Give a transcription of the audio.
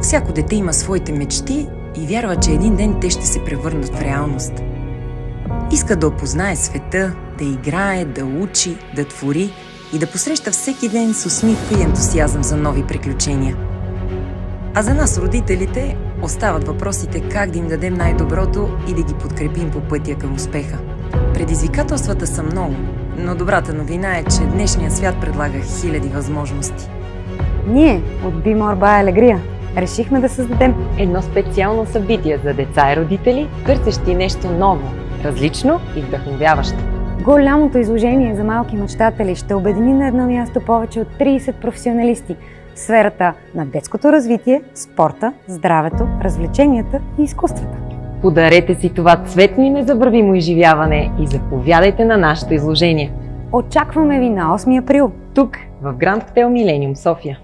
Всяко дете има своите мечти и вярва, че един ден те ще се превърнат в реалност. Иска да опознае света, да играе, да учи, да твори и да посреща всеки ден с усмивка и ентусиазъм за нови приключения. А за нас, родителите, остават въпросите как да им дадем най-доброто и да ги подкрепим по пътя към успеха. Предизвикателствата са много, но добрата новина е, че днешният свят предлага хиляди възможности. Ние от Be More by Alegria решихме да създадем едно специално събитие за деца и родители, търсещи нещо ново, различно и вдъхновяващо. Голямото изложение за малки мечтатели ще обедини на едно място повече от 30 професионалисти в сферата на детското развитие, спорта, здравето, развлеченията и изкуствата. Подарете си това цветно и незабравимо изживяване и заповядайте на нашето изложение. Очакваме ви на 8 април. Тук, в Гранд Хотел Милениум, София.